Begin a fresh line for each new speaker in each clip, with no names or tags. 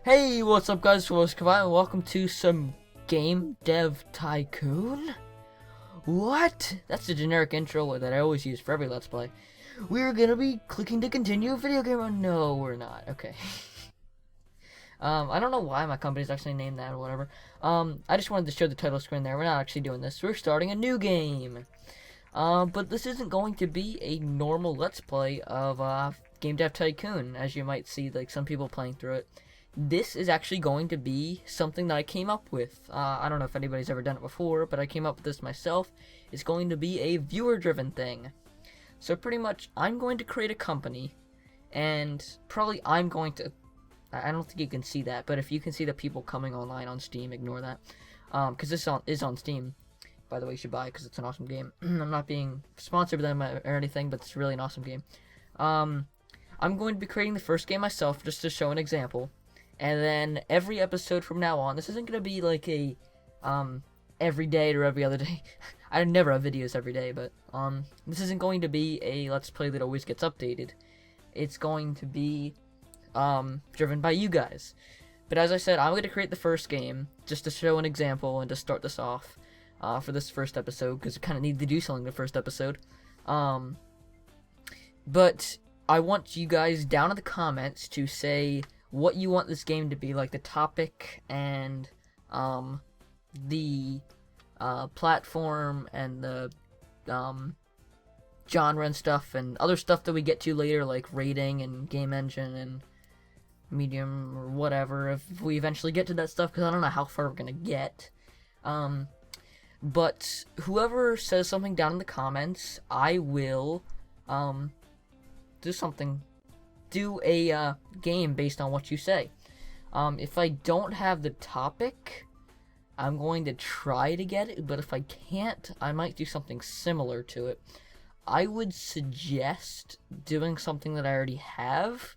Hey, what's up guys, and welcome to some Game Dev Tycoon? What? That's the generic intro that I always use for every Let's Play. We're gonna be clicking to continue a video game. Oh, no, we're not. Okay. I don't know why my company's actually named that or whatever. I just wanted to show the title screen there. We're not actually doing this. We're starting a new game. But this isn't going to be a normal Let's Play of Game Dev Tycoon, as you might see, like some people playing through it. This is actually going to be something that I came up with. I don't know if anybody's ever done it before, but I came up with this myself. It's going to be a viewer-driven thing. So pretty much, I'm going to create a company, and probably I'm going to... I don't think you can see that, but if you can see the people coming online on Steam, ignore that. Because this is on Steam. By the way, you should buy it because it's an awesome game. I'm not being sponsored by them or anything, but it's really an awesome game. I'm going to be creating the first game myself, just to show an example. And then every episode from now on, this isn't going to be like a, every day or every other day. I never have videos every day, but, this isn't going to be a Let's Play that always gets updated. It's going to be, driven by you guys. But as I said, I'm going to create the first game, just to show an example and to start this off, for this first episode, because we kind of need to do something the first episode. But I want you guys down in the comments to say what you want this game to be, like the topic and the platform and the genre and stuff, and other stuff that we get to later, like rating and game engine and medium or whatever, if we eventually get to that stuff, because I don't know how far we're gonna get. But whoever says something down in the comments, I will do a game based on what you say. If I don't have the topic, I'm going to try to get it, but if I can't, I might do something similar to it. I would suggest doing something that I already have,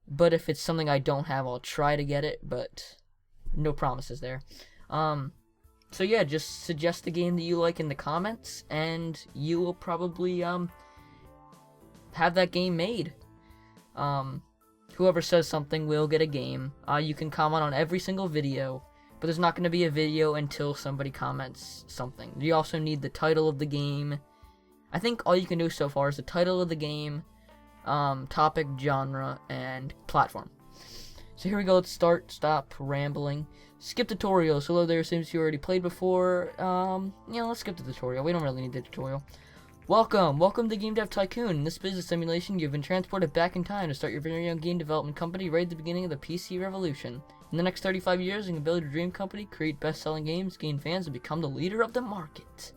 but if it's something I don't have, I'll try to get it, but no promises there. So yeah, just suggest the game that you like in the comments, and you will probably have that game made. Whoever says something will get a game. You can comment on every single video, but there's not going to be a video until somebody comments something. You also need the title of the game. I think all you can do so far is the title of the game, topic, genre, and platform. So here we go. Let's stop rambling. Skip tutorial. So hello there, since you already played before. Yeah, let's skip the tutorial. We don't really need the tutorial. Welcome to Game Dev Tycoon. In this business simulation, you've been transported back in time to start your very own game development company right at the beginning of the PC revolution. In the next 35 years, you can build your dream company, create best-selling games, gain fans, and become the leader of the market.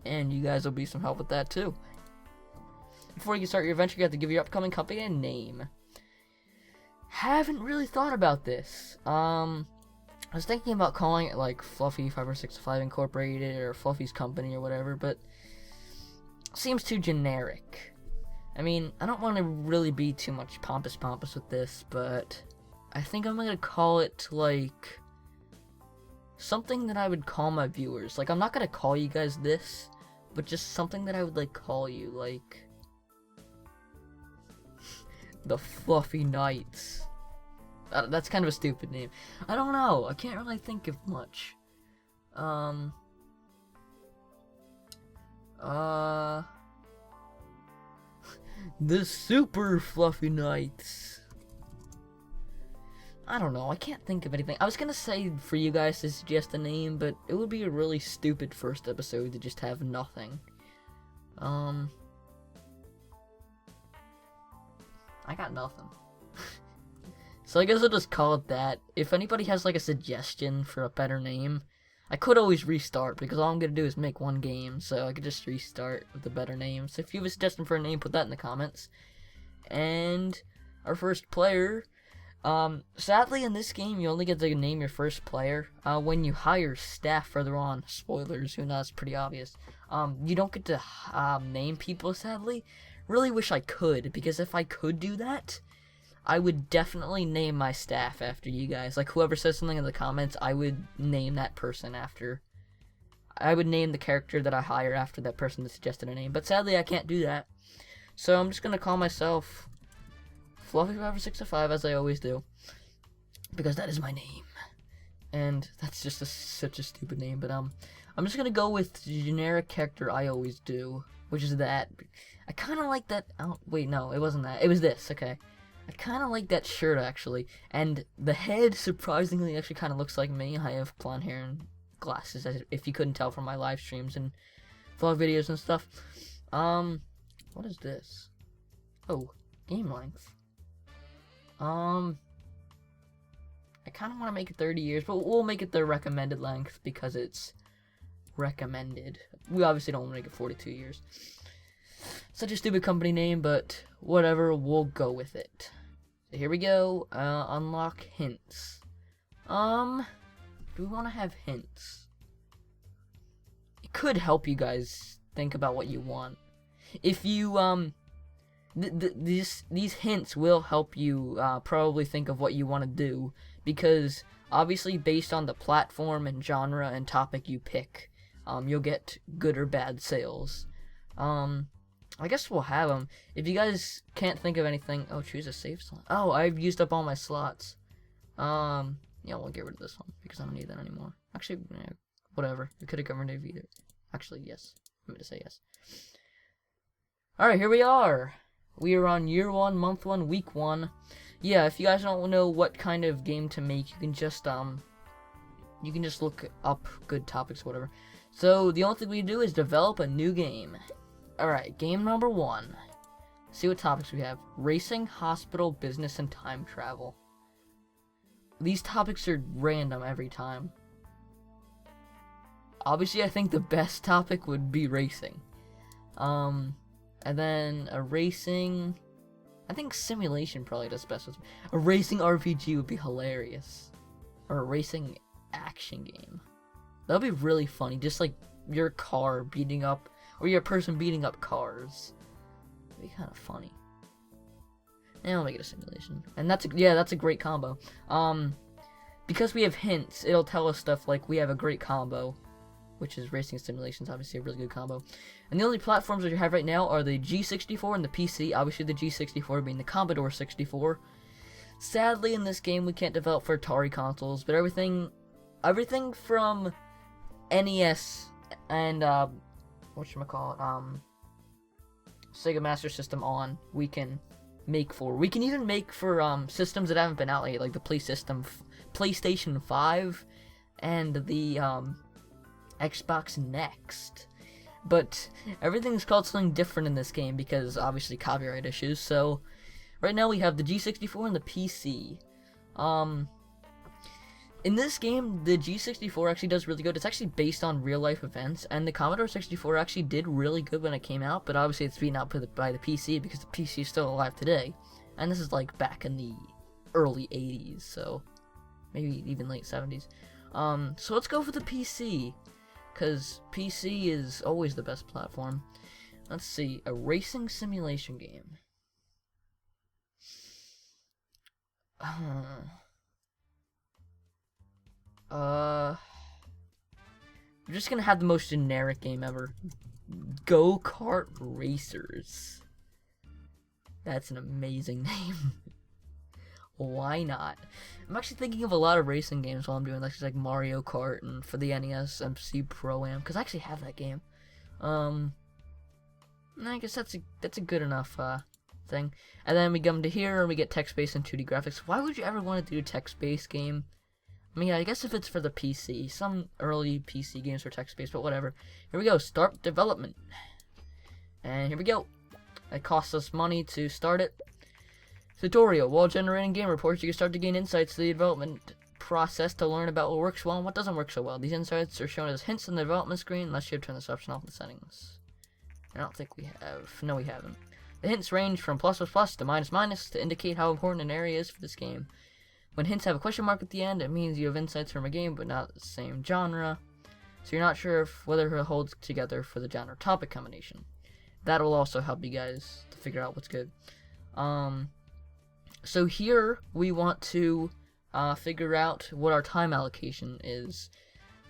And you guys will be some help with that too. Before you can start your adventure, you have to give your upcoming company a name. Haven't really thought about this. I was thinking about calling it like Fluffy 565 Incorporated or Fluffy's Company or whatever, but seems too generic. I mean, I don't want to really be too much pompous with this, but I think I'm gonna call it like something that I would call my viewers. Like, I'm not gonna call you guys this, but just something that I would like call you, like the Fluffy Knights. That's kind of a stupid name. I don't know. I can't really think of much. The Super Fluffy Knights. I don't know. I can't think of anything. I was gonna say for you guys to suggest a name, but it would be a really stupid first episode to just have nothing. I got nothing. So I guess I'll just call it that. If anybody has like a suggestion for a better name, I could always restart, because all I'm gonna do is make one game, so I could just restart with a better name. So if you have a suggestion for a name, put that in the comments. And our first player, sadly in this game you only get to name your first player. When you hire staff further on, spoilers, who knows, pretty obvious. You don't get to name people, sadly. Really wish I could, because if I could do that, I would definitely name my staff after you guys. Like, whoever says something in the comments, I would name that person after. I would name the character that I hire after that person that suggested a name. But sadly, I can't do that. So I'm just going to call myself Fluffy565, as I always do. because that is my name. And that's just such a stupid name, but I'm just gonna go with the generic character I always do, which is that. I kind of like that. Oh, wait, no, it wasn't that. It was this. Okay, I kind of like that shirt actually, and the head surprisingly actually kind of looks like me. I have blonde hair and glasses, if you couldn't tell from my live streams and vlog videos and stuff. What is this? Oh, game length. I kind of want to make it 30 years, but we'll make it the recommended length because it's recommended. We obviously don't want to make it 42 years. Such a stupid company name, but whatever, we'll go with it. So here we go. Unlock hints. Do we want to have hints? It could help you guys think about what you want. If you, these hints will help you probably think of what you want to do, because obviously based on the platform and genre and topic you pick, you'll get good or bad sales. I guess we'll have them. If you guys can't think of anything, choose a save slot. Oh, I've used up all my slots. Yeah, we'll get rid of this one because I don't need that anymore. Actually, whatever. We could have gotten rid of either. Actually, yes. I'm going to say yes. Alright, here we are. We are on year 1, month 1, week 1. Yeah, if you guys don't know what kind of game to make, you can just look up good topics, whatever. So the only thing we do is develop a new game. Alright, game number 1. See what topics we have. Racing, hospital, business, and time travel. These topics are random every time. Obviously, I think the best topic would be racing. And then a racing... I think simulation probably does best. A racing RPG would be hilarious. Or a racing action game. That would be really funny. Just like your car beating up... Or your person beating up cars. That'd be kind of funny. And I'll make it a simulation. And that's a great combo. Because we have hints, it'll tell us stuff like we have a great combo, which is racing simulations, obviously a really good combo. And the only platforms that you have right now are the G64 and the PC. Obviously the G64 being the Commodore 64. Sadly, in this game we can't develop for Atari consoles, but everything from NES and Sega Master System on, we can make for. We can even make for systems that haven't been out yet, like the PlayStation 5 and the Xbox Next. But everything's called something different in this game because obviously copyright issues. So right now we have the G64 and the PC. In this game, the G64 actually does really good. It's actually based on real-life events, and the Commodore 64 actually did really good when it came out, but obviously it's beaten out by the PC because the PC is still alive today. And this is like back in the early 80s, so maybe even late 70s. So let's go for the PC, because PC is always the best platform. Let's see, a racing simulation game. I'm just gonna have the most generic game ever. Go-Kart Racers. That's an amazing name. Why not? I'm actually thinking of a lot of racing games while I'm doing this, like Mario Kart and for the NES, MC Pro-Am, because I actually have that game. I guess that's a good enough thing. And then we come to here and we get text-based and 2D graphics. Why would you ever want to do a text-based game? I mean, I guess if it's for the PC, some early PC games were text-based, but whatever. Here we go, start development. And here we go. It costs us money to start it. Tutorial. While generating game reports, you can start to gain insights to the development process to learn about what works well and what doesn't work so well. These insights are shown as hints in the development screen, unless you have turned this option off in the settings. I don't think we have. No, we haven't. The hints range from +++ to - to indicate how important an area is for this game. When hints have a question mark at the end, it means you have insights from a game, but not the same genre. So you're not sure whether it holds together for the genre topic combination. That will also help you guys to figure out what's good. So here we want to figure out what our time allocation is.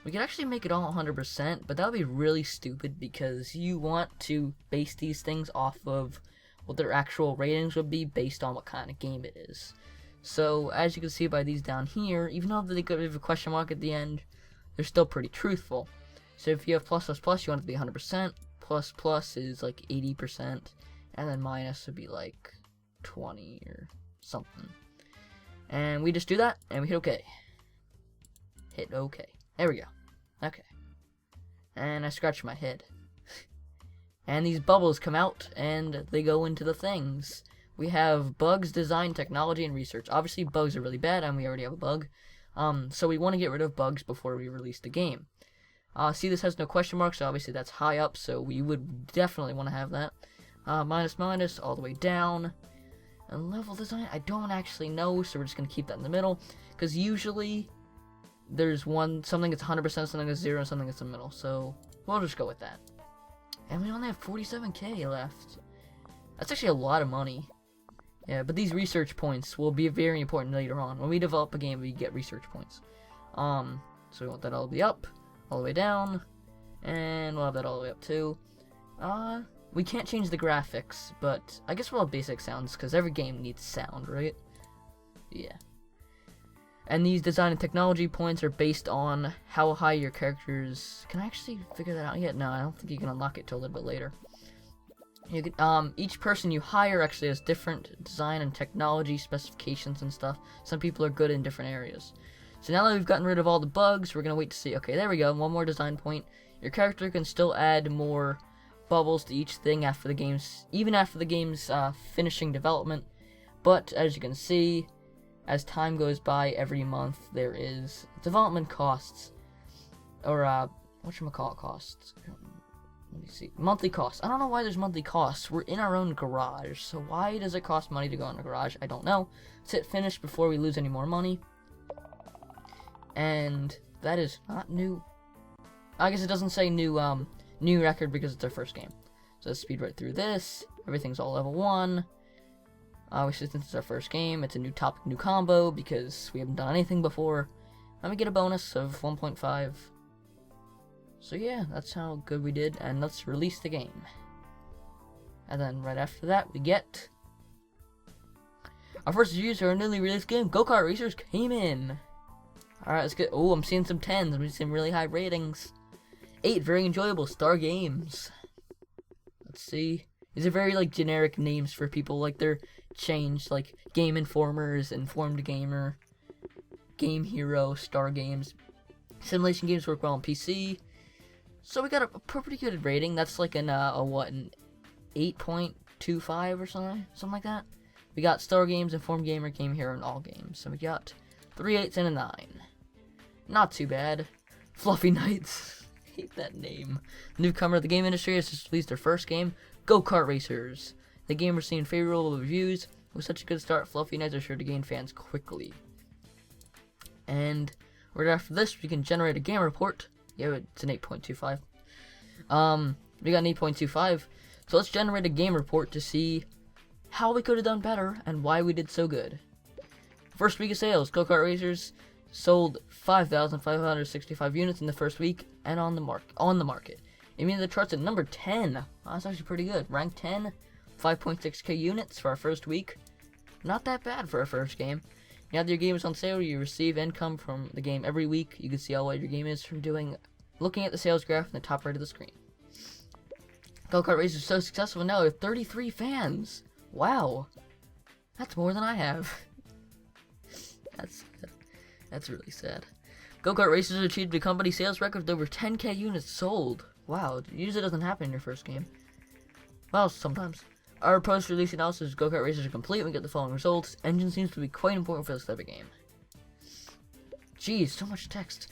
We could actually make it all 100%, but that would be really stupid because you want to base these things off of what their actual ratings would be based on what kind of game it is. So as you can see by these down here, even though they have a question mark at the end, they're still pretty truthful. So if you have plus plus plus, you want it to be 100%. Plus plus is like 80%, and then minus would be like 20 or something. And we just do that, and we hit OK. Hit OK. There we go. Okay. And I scratch my head. And these bubbles come out, and they go into the things. We have bugs, design, technology, and research. Obviously, bugs are really bad, and we already have a bug. So we want to get rid of bugs before we release the game. See, this has no question mark, so obviously that's high up, so we would definitely want to have that. Minus, minus, all the way down. And level design, I don't actually know, so we're just going to keep that in the middle. Because usually, there's something that's 100%, something that's 0, and something that's in the middle. So, we'll just go with that. And we only have 47k left. That's actually a lot of money. Yeah, but these research points will be very important later on. When we develop a game, we get research points. So we want that all the way up, all the way down, and we'll have that all the way up too. We can't change the graphics, but I guess we'll have basic sounds, because every game needs sound, right? Yeah. And these design and technology points are based on how high your characters... Can I actually figure that out yet? No, I don't think you can unlock it till a little bit later. You can, each person you hire actually has different design and technology specifications and stuff. Some people are good in different areas. So now that we've gotten rid of all the bugs, we're going to wait to see. Okay, there we go. One more design point. Your character can still add more bubbles to each thing after the game's... Even after the game's finishing development. But, as you can see... As time goes by, every month there is development costs, or whatchamacallit costs. Let me see, monthly costs. I don't know why there's monthly costs. We're in our own garage, so why does it cost money to go in the garage? I don't know. Let's hit finish before we lose any more money. And that is not new. I guess it doesn't say new record because it's our first game. So let's speed right through this. Everything's all level 1. Obviously, since it's our first game, it's a new topic, new combo, because we haven't done anything before. Let me get a bonus of 1.5. So yeah, that's how good we did, and let's release the game. And then right after that, we get... Our first reviews for our newly released game, Go-Kart Racers, came in. Alright, let's get... Oh, I'm seeing some 10s, I'm seeing really high ratings. 8, very enjoyable, Star Games. Let's see... These are very, like, generic names for people, like, they're changed, like, Game Informers, Informed Gamer, Game Hero, Star Games. Simulation games work well on PC. So we got a pretty good rating. That's like an 8.25 or something like that. We got Star Games, Informed Gamer, Game Hero, and all games. So we got 3 8s and a 9. Not too bad. Fluffy Knights. Hate that name. Newcomer of the game industry has just released their first game, Go-Kart Racers. The game received favorable reviews. With such a good start, Fluffy Knights are sure to gain fans quickly. And right after this, we can generate a game report. Yeah, it's an 8.25. We got an 8.25. So let's generate a game report to see how we could have done better and why we did so good. First week of sales, Go-Kart Racers sold 5,565 units in the first week and on the market. It means the charts at number 10. Wow, that's actually pretty good. Rank 10, 5.6k units for our first week. Not that bad for our first game. Now that your game is on sale, you receive income from the game every week. You can see how well your game is from looking at the sales graph in the top right of the screen. Go-Kart Racers is so successful now with 33 fans. Wow. That's more than I have. That's really sad. Go-Kart Racers achieved a company sales record with over 10k units sold. Wow, it usually doesn't happen in your first game. Well, sometimes. Our post-release analysis of Go-Kart Racers are complete. We get the following results. Engine seems to be quite important for this type of game. Jeez, so much text.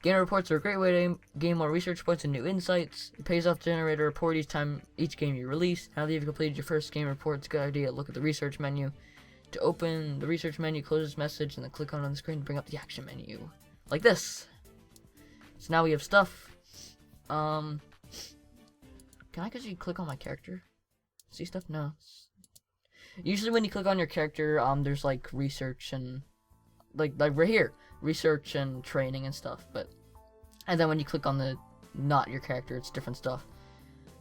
Game reports are a great way to gain more research points and new insights. It pays off to generate a report each game you release. Now that you've completed your first game report, it's a good idea to look at the research menu. To open the research menu, close this message, and then click on it on the screen to bring up the action menu. Like this. So now we have stuff. Can I actually click on my character? See stuff? No. Usually when you click on your character, there's like research and like right here, research and training and stuff. And then when you click on not your character, it's different stuff.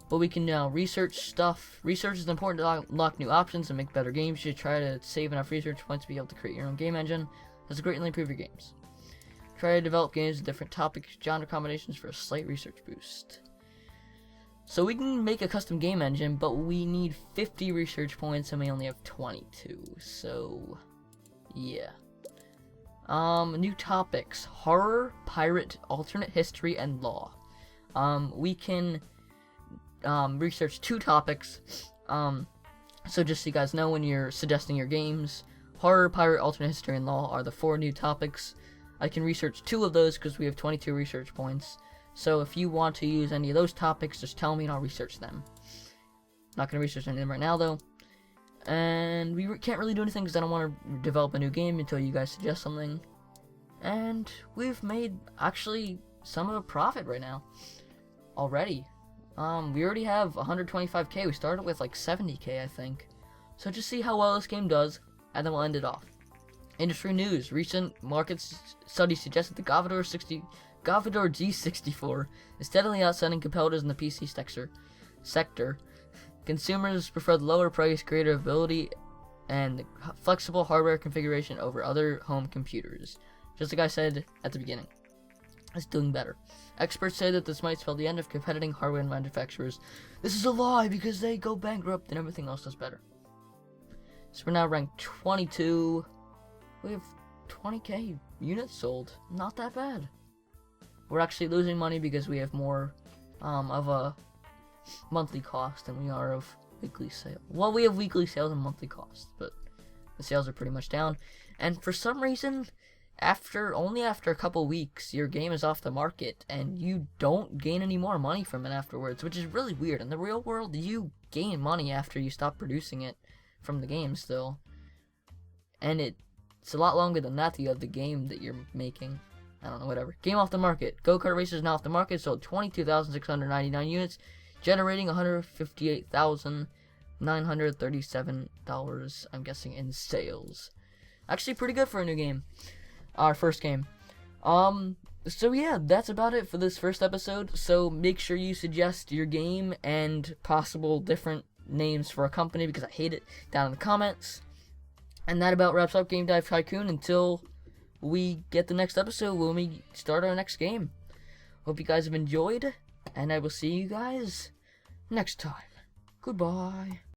But we can now research stuff. Research is important to unlock new options and make better games. You should try to save enough research points to be able to create your own game engine. This will greatly improve your games. Try to develop games with different topic genre combinations for a slight research boost. So we can make a custom game engine, but we need 50 research points and we only have 22. So, yeah. New topics: horror, pirate, alternate history, and law. We can research 2 topics. So just so you guys know, when you're suggesting your games, horror, pirate, alternate history, and law are the 4 new topics. I can research 2 of those because we have 22 research points. So if you want to use any of those topics, just tell me and I'll research them. Not going to research any of them right now, though. And we can't really do anything because I don't want to develop a new game until you guys suggest something. And we've made, actually, some of a profit right now. Already. We already have 125k. We started with like 70k, I think. So just see how well this game does, and then we'll end it off. Industry news. Recent market studies suggest that the Commodore G64 is steadily outselling competitors in the PC sector. Consumers prefer the lower price, greater ability, and flexible hardware configuration over other home computers. Just like I said at the beginning, it's doing better. Experts say that this might spell the end of competing hardware manufacturers. This is a lie because they go bankrupt and everything else does better. So we're now ranked 22. We have 20k units sold. Not that bad. We're actually losing money because we have more of a monthly cost than we are of weekly sale. Well, we have weekly sales and monthly costs, but the sales are pretty much down. And for some reason, only after a couple weeks, your game is off the market and you don't gain any more money from it afterwards, which is really weird. In the real world, you gain money after you stop producing it from the game still. And it's a lot longer than that you have the game that you're making. I don't know, whatever. Game off the market. Go-Kart Racer is now off the market, sold 22,699 units, generating $158,937, I'm guessing, in sales. Actually pretty good for a new game. Our first game. So yeah, that's about it for this first episode. So make sure you suggest your game and possible different names for a company because I hate it down in the comments. And that about wraps up Game Dev Tycoon until we get the next episode when we start our next game. Hope you guys have enjoyed, and I will see you guys next time. Goodbye.